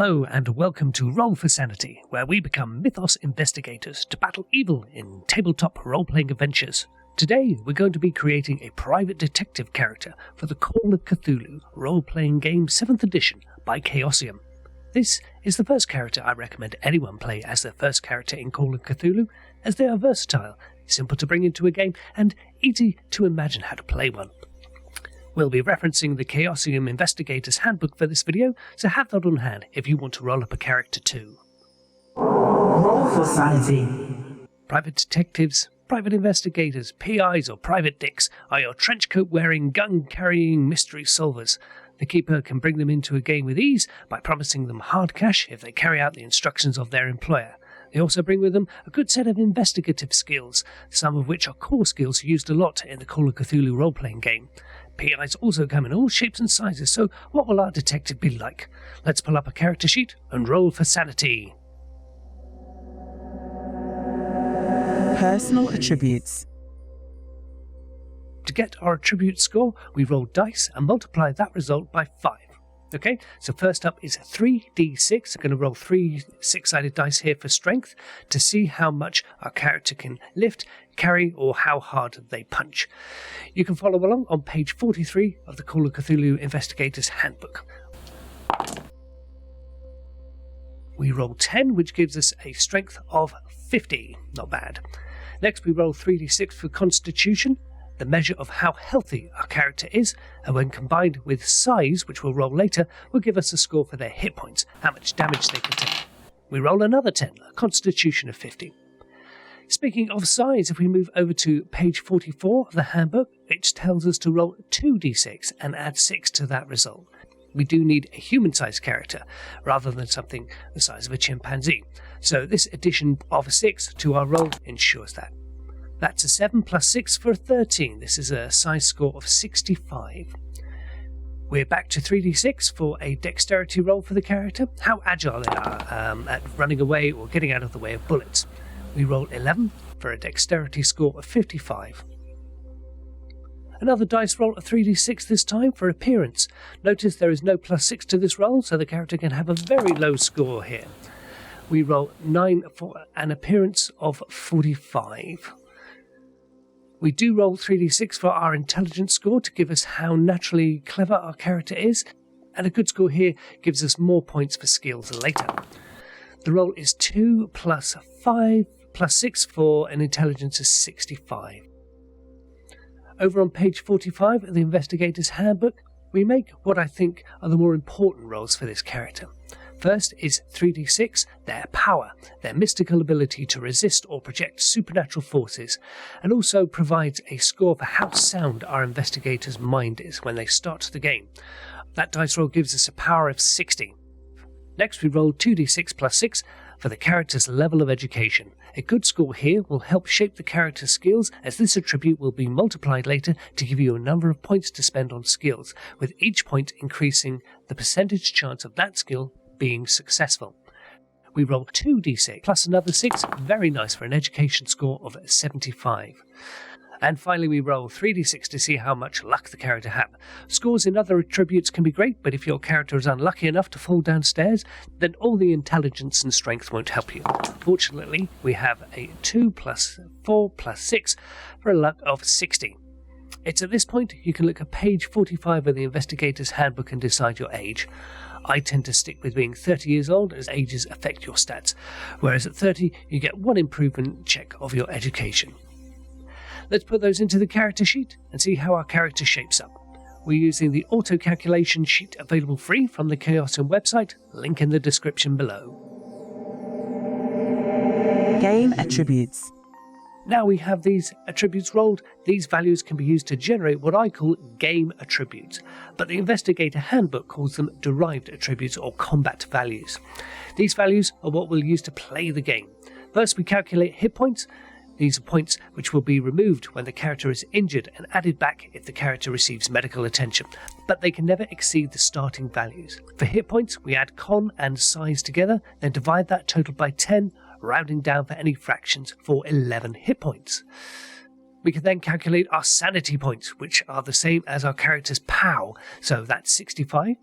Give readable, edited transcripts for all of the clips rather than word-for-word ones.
Hello and welcome to Roll for Sanity, where we become Mythos Investigators to battle evil in tabletop role-playing adventures. Today we're going to be creating a private detective character for the Call of Cthulhu role-playing game 7th edition by Chaosium. This is the first character I recommend anyone play as their first character in Call of Cthulhu, as they are versatile, simple to bring into a game, and easy to imagine how to play one. We'll be referencing the Chaosium Investigator's Handbook for this video, so have that on hand if you want to roll up a character too. Roll for Sanity. Private detectives, private investigators, PIs or private dicks are your trenchcoat-wearing, gun-carrying mystery solvers. The Keeper can bring them into a game with ease by promising them hard cash if they carry out the instructions of their employer. They also bring with them a good set of investigative skills, some of which are core skills used a lot in the Call of Cthulhu role-playing game. PIs also come in all shapes and sizes, so what will our detective be like? Let's pull up a character sheet and roll for sanity. Personal attributes. To get our attribute score, we roll dice and multiply that result by 5. Okay, so first up is 3d6. I'm going to roll 3 six-sided dice here for strength to see how much our character can lift, carry, or how hard they punch. You can follow along on page 43 of the Call of Cthulhu Investigator's Handbook. We roll 10, which gives us a strength of 50. Not bad. Next, we roll 3d6 for Constitution, the measure of how healthy our character is, and when combined with size, which we'll roll later, will give us a score for their hit points, how much damage they can take. We roll another 10, a Constitution of 50. Speaking of size, if we move over to page 44 of the handbook, it tells us to roll 2d6 and add 6 to that result. We do need a human-sized character, rather than something the size of a chimpanzee. So this addition of 6 to our roll ensures that. That's a 7 plus 6 for a 13. This is a size score of 65. We're back to 3d6 for a dexterity roll for the character, how agile they are at running away or getting out of the way of bullets. We roll 11 for a dexterity score of 55. Another dice roll of 3d6 this time for appearance. Notice there is no plus 6 to this roll, so the character can have a very low score here. We roll 9 for an appearance of 45. We do roll 3d6 for our intelligence score to give us how naturally clever our character is, and a good score here gives us more points for skills later. The roll is 2 plus 5 plus 6 for an intelligence is 65. Over on page 45 of the Investigator's Handbook, we make what I think are the more important rolls for this character. First is 3d6, their power, their mystical ability to resist or project supernatural forces, and also provides a score for how sound our investigator's mind is when they start the game. That dice roll gives us a power of 60. Next we roll 2d6 plus 6 for the character's level of education. A good score here will help shape the character's skills, as this attribute will be multiplied later to give you a number of points to spend on skills, with each point increasing the percentage chance of that skill being successful. We roll 2d6 plus another 6, very nice for an education score of 75. And finally we roll 3d6 to see how much luck the character has. Scores in other attributes can be great, but if your character is unlucky enough to fall downstairs, then all the intelligence and strength won't help you. Fortunately, we have a 2 plus 4 plus 6 for a luck of 60. It's at this point you can look at page 45 of the Investigator's Handbook and decide your age. I tend to stick with being 30 years old, as ages affect your stats, whereas at 30 you get 1 improvement check of your education. Let's put those into the character sheet and see how our character shapes up. We're using the auto-calculation sheet available free from the Chaosium website, link in the description below. Game attributes. Now we have these attributes rolled, these values can be used to generate what I call game attributes, but the Investigator Handbook calls them derived attributes or combat values. These values are what we'll use to play the game. First we calculate hit points. These are points which will be removed when the character is injured and added back if the character receives medical attention, but they can never exceed the starting values. For hit points, we add con and size together, then divide that total by 10, rounding down for any fractions for 11 hit points. We can then calculate our sanity points, which are the same as our character's POW, so that's 65.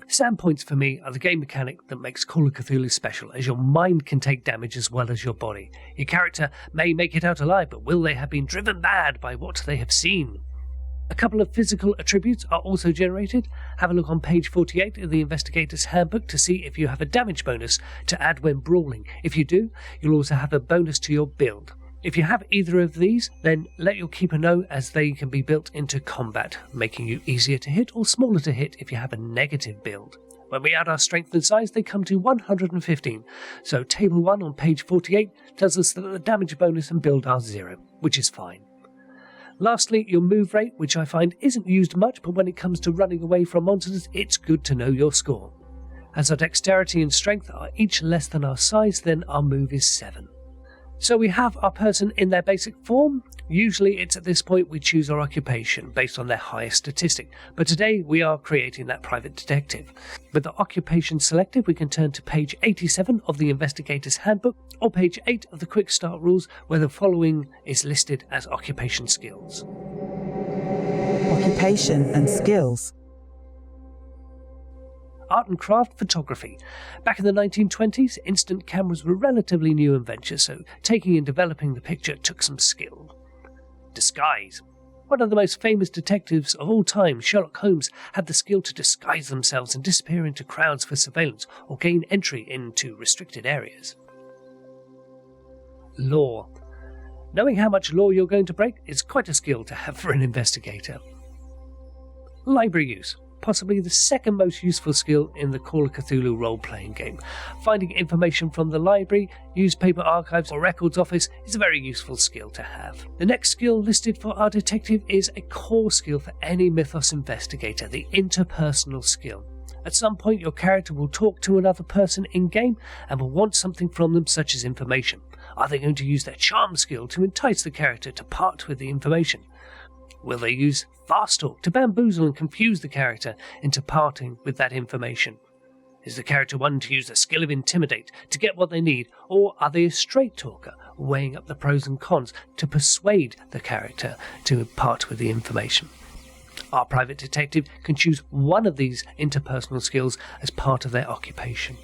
SAM points for me are the game mechanic that makes Call of Cthulhu special, as your mind can take damage as well as your body. Your character may make it out alive, but will they have been driven mad by what they have seen? A couple of physical attributes are also generated. Have a look on page 48 of the Investigator's Handbook to see if you have a damage bonus to add when brawling. If you do, you'll also have a bonus to your build. If you have either of these, then let your keeper know, as they can be built into combat, making you easier to hit or smaller to hit if you have a negative build. When we add our strength and size, they come to 115, so table 1 on page 48 tells us that the damage bonus and build are 0, which is fine. Lastly, your move rate, which I find isn't used much, but when it comes to running away from monsters, it's good to know your score. As our dexterity and strength are each less than our size, then our move is 7. So we have our person in their basic form. Usually it's at this point we choose our occupation based on their highest statistic, but today we are creating that private detective. With the occupation selected, we can turn to page 87 of the Investigator's Handbook or page 8 of the Quick Start Rules, where the following is listed as occupation skills. Occupation and skills. Art and craft photography. Back in the 1920s, instant cameras were a relatively new invention, so taking and developing the picture took some skill. Disguise. One of the most famous detectives of all time, Sherlock Holmes, had the skill to disguise themselves and disappear into crowds for surveillance or gain entry into restricted areas. Law. Knowing how much law you're going to break is quite a skill to have for an investigator. Library use. Possibly the second most useful skill in the Call of Cthulhu role-playing game. Finding information from the library, newspaper archives or records office is a very useful skill to have. The next skill listed for our detective is a core skill for any Mythos investigator, the interpersonal skill. At some point your character will talk to another person in-game and will want something from them, such as information. Are they going to use their charm skill to entice the character to part with the information? Will they use fast talk to bamboozle and confuse the character into parting with that information? Is the character one to use the skill of intimidate to get what they need, or are they a straight talker, weighing up the pros and cons to persuade the character to part with the information? Our private detective can choose one of these interpersonal skills as part of their occupation.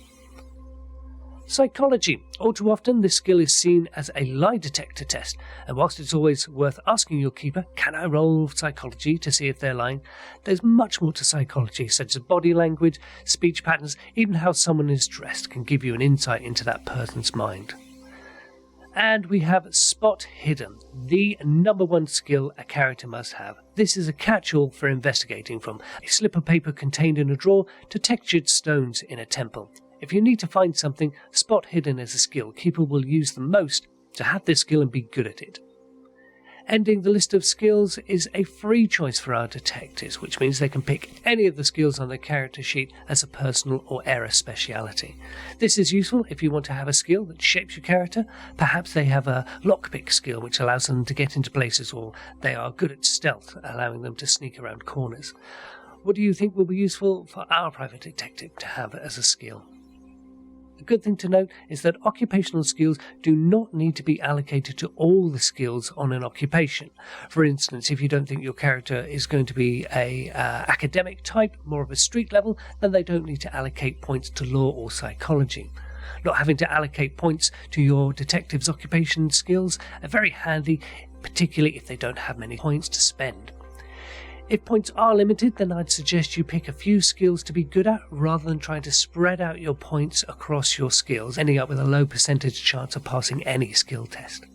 Psychology. All too often this skill is seen as a lie detector test, and whilst it's always worth asking your keeper, can I roll psychology to see if they're lying, there's much more to psychology, such as body language, speech patterns, even how someone is dressed can give you an insight into that person's mind. And we have Spot Hidden, the number one skill a character must have. This is a catch-all for investigating, from a slip of paper contained in a drawer to textured stones in a temple. If you need to find something, Spot Hidden is a skill keeper will use the most to have this skill and be good at it. Ending the list of skills is a free choice for our detectives, which means they can pick any of the skills on their character sheet as a personal or era speciality. This is useful if you want to have a skill that shapes your character. Perhaps they have a lockpick skill which allows them to get into places, or they are good at stealth, allowing them to sneak around corners. What do you think will be useful for our private detective to have as a skill? A good thing to note is that occupational skills do not need to be allocated to all the skills on an occupation. For instance, if you don't think your character is going to be a academic type, more of a street level, then they don't need to allocate points to law or psychology. Not having to allocate points to your detective's occupation skills are very handy, particularly if they don't have many points to spend. If points are limited, then I'd suggest you pick a few skills to be good at, rather than trying to spread out your points across your skills, ending up with a low percentage chance of passing any skill test.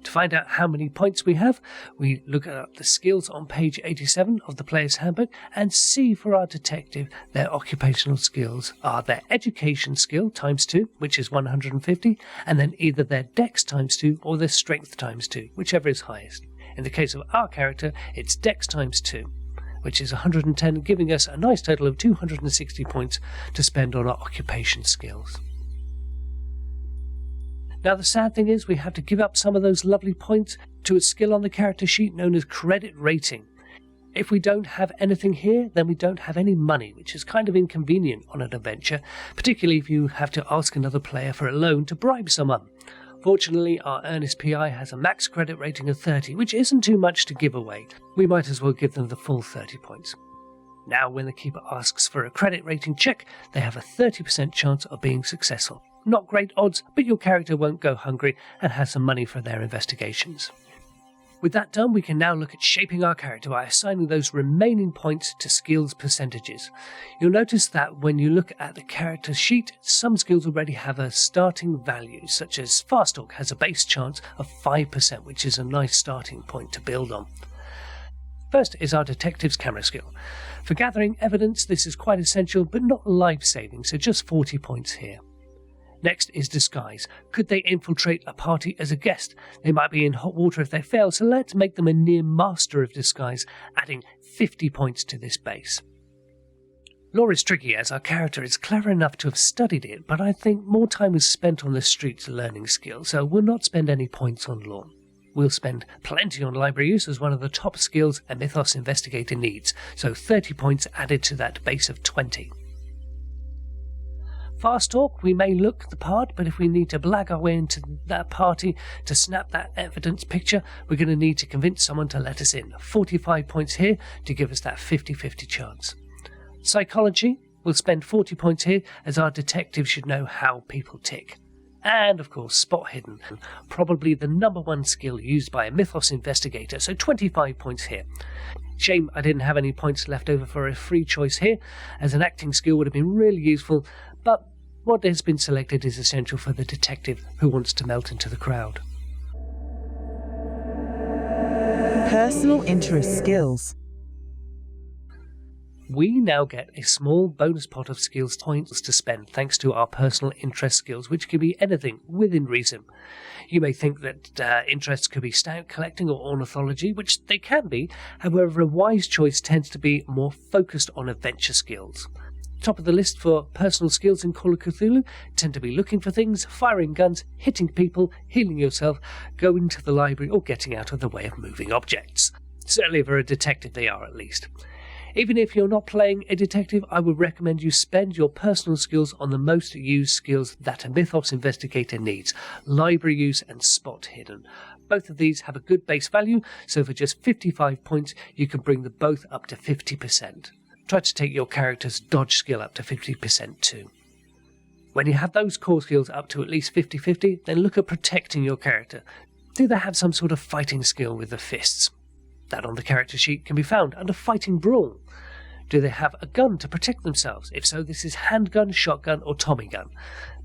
To find out how many points we have, we look at the skills on page 87 of the Player's Handbook and see for our detective their occupational skills are their education skill times 2, which is 150, and then either their dex times 2 or their strength times 2, whichever is highest. In the case of our character, it's dex times 2, which is 110, giving us a nice total of 260 points to spend on our occupation skills. Now the sad thing is we have to give up some of those lovely points to a skill on the character sheet known as credit rating. If we don't have anything here, then we don't have any money, which is kind of inconvenient on an adventure, particularly if you have to ask another player for a loan to bribe someone. Fortunately, our Earnest PI has a max credit rating of 30, which isn't too much to give away. We might as well give them the full 30 points. Now, when the keeper asks for a credit rating check, they have a 30% chance of being successful. Not great odds, but your character won't go hungry and has some money for their investigations. With that done, we can now look at shaping our character by assigning those remaining points to skills percentages. You'll notice that when you look at the character sheet, some skills already have a starting value, such as Fast Talk has a base chance of 5%, which is a nice starting point to build on. First is our detective's camera skill. For gathering evidence, this is quite essential, but not life-saving, so just 40 points here. Next is disguise. Could they infiltrate a party as a guest? They might be in hot water if they fail, so let's make them a near master of disguise, adding 50 points to this base. Lore is tricky as our character is clever enough to have studied it, but I think more time was spent on the streets learning skills, so we'll not spend any points on lore. We'll spend plenty on library use as one of the top skills a Mythos Investigator needs, so 30 points added to that base of 20. Fast Talk, we may look the part, but if we need to blag our way into that party to snap that evidence picture, we're going to need to convince someone to let us in. 45 points here to give us that 50-50 chance. Psychology, we'll spend 40 points here as our detective should know how people tick. And of course, spot hidden, probably the number one skill used by a Mythos Investigator, so 25 points here. Shame I didn't have any points left over for a free choice here, as an acting skill would have been really useful, but what has been selected is essential for the detective who wants to melt into the crowd. Personal interest skills. We now get a small bonus pot of skills points to spend thanks to our personal interest skills, which can be anything within reason. You may think that interests could be stamp collecting or ornithology, which they can be, however a wise choice tends to be more focused on adventure skills. Top of the list for personal skills in Call of Cthulhu tend to be looking for things, firing guns, hitting people, healing yourself, going to the library or getting out of the way of moving objects. Certainly for a detective they are at least. Even if you're not playing a detective, I would recommend you spend your personal skills on the most used skills that a Mythos Investigator needs, library use and spot hidden. Both of these have a good base value, so for just 55 points you can bring them both up to 50%. Try to take your character's dodge skill up to 50% too. When you have those core skills up to at least 50-50, then look at protecting your character. Do they have some sort of fighting skill with the fists? That on the character sheet can be found under Fighting Brawl. Do they have a gun to protect themselves? If so, this is handgun, shotgun or Tommy gun.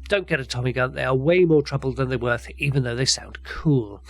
Don't get a Tommy gun, they are way more trouble than they're worth, even though they sound cool.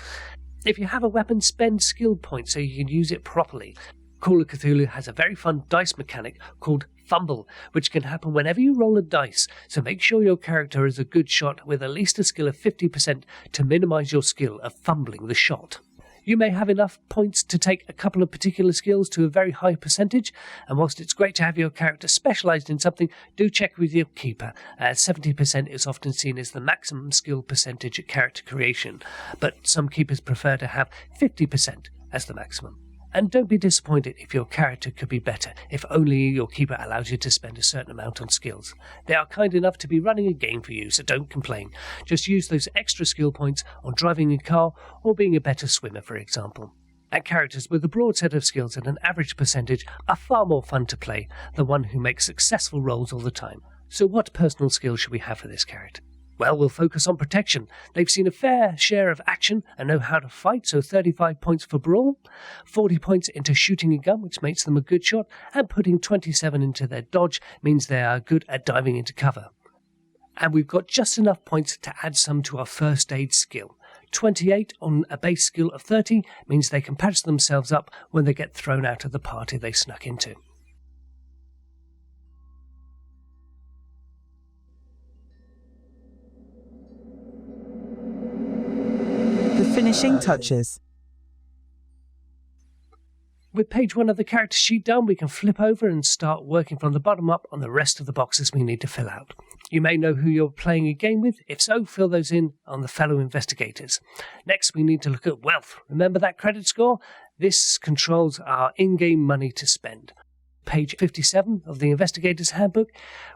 If you have a weapon, spend skill points so you can use it properly. Call of Cthulhu has a very fun dice mechanic called Fumble, which can happen whenever you roll a dice, so make sure your character is a good shot with at least a skill of 50% to minimise your skill of fumbling the shot. You may have enough points to take a couple of particular skills to a very high percentage, and whilst it's great to have your character specialised in something, do check with your keeper, as 70% is often seen as the maximum skill percentage at character creation, but some keepers prefer to have 50% as the maximum. And don't be disappointed if your character could be better, if only your keeper allows you to spend a certain amount on skills. They are kind enough to be running a game for you, so don't complain. Just use those extra skill points on driving a car or being a better swimmer, for example. And characters with a broad set of skills and an average percentage are far more fun to play than one who makes successful rolls all the time. So what personal skills should we have for this character? Well, we'll focus on protection. They've seen a fair share of action and know how to fight, so 35 points for brawl, 40 points into shooting a gun, which makes them a good shot, and putting 27 into their dodge means they are good at diving into cover. And we've got just enough points to add some to our first aid skill. 28 on a base skill of 30 means they can patch themselves up when they get thrown out of the party they snuck into. The finishing touches. With page 1 of the character sheet done, we can flip over and start working from the bottom up on the rest of the boxes we need to fill out. You may know who you're playing a game with. If so, fill those in on the fellow investigators. Next, we need to look at wealth. Remember that credit score? This controls our in-game money to spend. Page 57 of the Investigator's Handbook,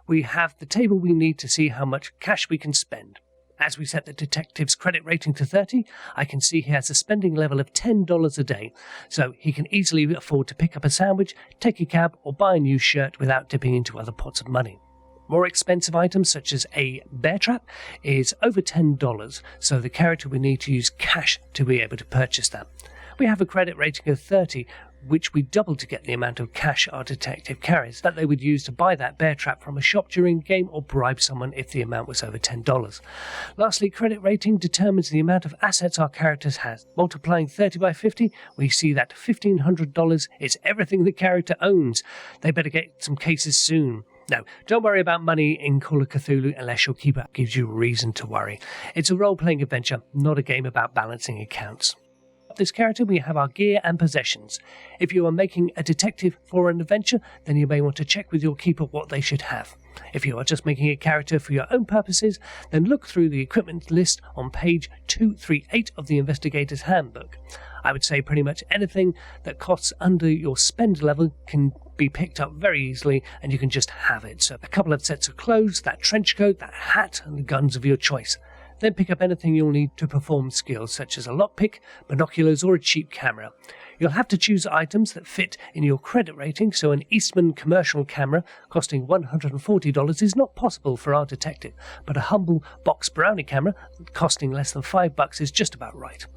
we have the table we need to see how much cash we can spend. As we set the detective's credit rating to 30, I can see he has a spending level of $10 a day, so he can easily afford to pick up a sandwich, take a cab, or buy a new shirt without dipping into other pots of money. More expensive items, such as a bear trap, is over $10, so the character will need to use cash to be able to purchase that. We have a credit rating of 30, which we double to get the amount of cash our detective carries that they would use to buy that bear trap from a shop during a game or bribe someone if the amount was over $10. Lastly, credit rating determines the amount of assets our characters has. Multiplying 30 by 50, we see that $1,500 is everything the character owns. They better get some cases soon. No, don't worry about money in Call of Cthulhu unless your keeper gives you reason to worry. It's a role-playing adventure, not a game about balancing accounts. This character, we have our gear and possessions. If you are making a detective for an adventure, then you may want to check with your keeper what they should have. If you are just making a character for your own purposes, then look through the equipment list on page 238 of the Investigator's Handbook. I would say pretty much anything that costs under your spend level can be picked up very easily, and you can just have it. So a couple of sets of clothes, that trench coat, that hat, and the guns of your choice. Then pick up anything you'll need to perform skills, such as a lockpick, binoculars, or a cheap camera. You'll have to choose items that fit in your credit rating, so an Eastman commercial camera costing $140 is not possible for our detective, but a humble box Brownie camera costing less than $5 is just about right.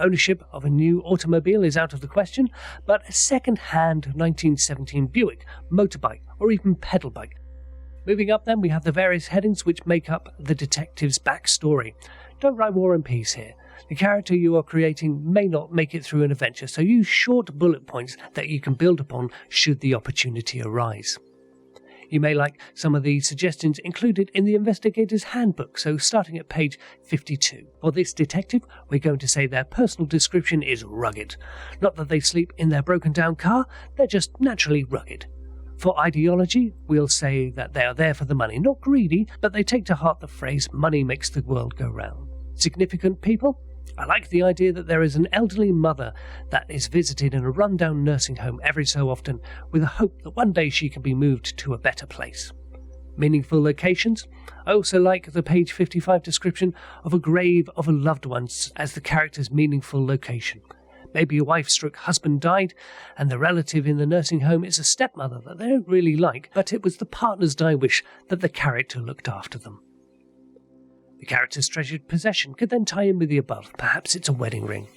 Ownership of a new automobile is out of the question, but a second-hand 1917 Buick, motorbike, or even pedal bike. Moving up then, we have the various headings which make up the detective's backstory. Don't write War and Peace here. The character you are creating may not make it through an adventure, so use short bullet points that you can build upon should the opportunity arise. You may like some of the suggestions included in the Investigator's Handbook, so starting at page 52. For this detective, we're going to say their personal description is rugged. Not that they sleep in their broken down car, they're just naturally rugged. For ideology, we'll say that they are there for the money, not greedy, but they take to heart the phrase, money makes the world go round. Significant people? I like the idea that there is an elderly mother that is visited in a rundown nursing home every so often, with a hope that one day she can be moved to a better place. Meaningful locations? I also like the page 55 description of a grave of a loved one as the character's meaningful location. Maybe your wife/husband died, and the relative in the nursing home is a stepmother that they don't really like, but it was the partner's dying wish that the character looked after them. The character's treasured possession could then tie in with the above. Perhaps it's a wedding ring.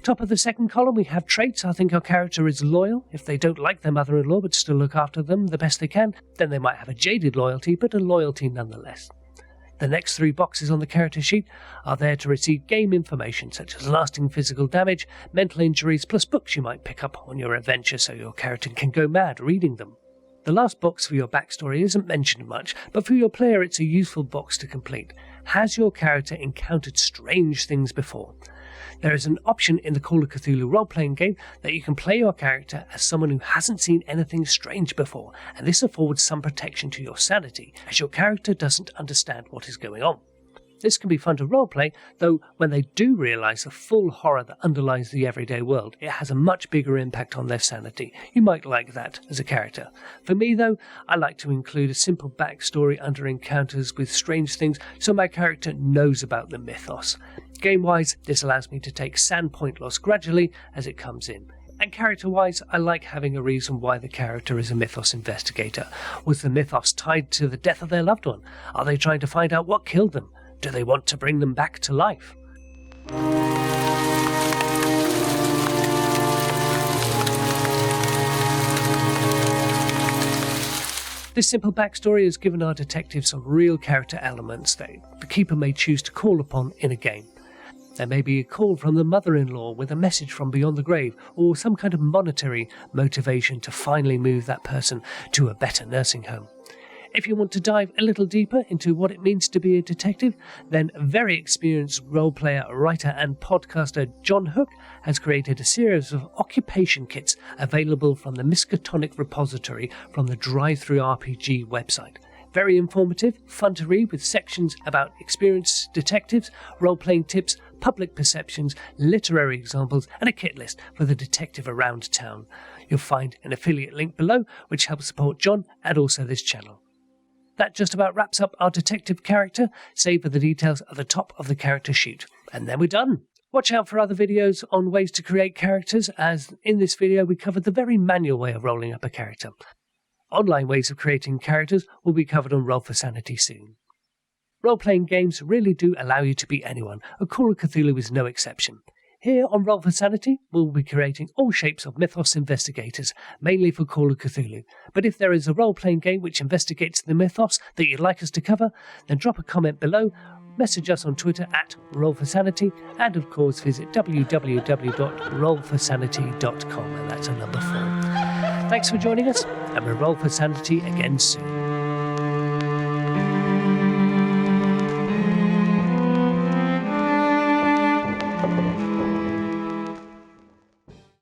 Top of the second column, we have traits. I think our character is loyal. If they don't like their mother-in-law but still look after them the best they can, then they might have a jaded loyalty, but a loyalty nonetheless. The next three boxes on the character sheet are there to receive game information, such as lasting physical damage, mental injuries, plus books you might pick up on your adventure so your character can go mad reading them. The last box for your backstory isn't mentioned much, but for your player it's a useful box to complete. Has your character encountered strange things before? There is an option in the Call of Cthulhu role-playing game that you can play your character as someone who hasn't seen anything strange before, and this affords some protection to your sanity, as your character doesn't understand what is going on. This can be fun to roleplay, though when they do realise the full horror that underlies the everyday world, it has a much bigger impact on their sanity. You might like that as a character. For me, though, I like to include a simple backstory under encounters with strange things so my character knows about the mythos. Game-wise, this allows me to take sand point loss gradually as it comes in. And character-wise, I like having a reason why the character is a Mythos investigator. Was the mythos tied to the death of their loved one? Are they trying to find out what killed them? Do they want to bring them back to life? This simple backstory has given our detective some real character elements that the keeper may choose to call upon in a game. There may be a call from the mother-in-law with a message from beyond the grave, or some kind of monetary motivation to finally move that person to a better nursing home. If you want to dive a little deeper into what it means to be a detective, then very experienced role-player, writer and podcaster John Hook has created a series of occupation kits available from the Miskatonic repository from the Drive-Thru RPG website. Very informative, fun to read, with sections about experienced detectives, role-playing tips, public perceptions, literary examples, and a kit list for the detective around town. You'll find an affiliate link below, which helps support John and also this channel. That just about wraps up our detective character, save for the details at the top of the character sheet. And then we're done. Watch out for other videos on ways to create characters, as in this video we covered the very manual way of rolling up a character. Online ways of creating characters will be covered on Roll for Sanity soon. Role-playing games really do allow you to be anyone, and Call of Cthulhu is no exception. Here on Roll for Sanity, we'll be creating all shapes of Mythos Investigators, mainly for Call of Cthulhu. But if there is a role-playing game which investigates the Mythos that you'd like us to cover, then drop a comment below, message us on Twitter at Roll for Sanity, and of course visit www.rollforsanity.com, and that's a number 4. Thanks for joining us, and we'll Roll for Sanity again soon.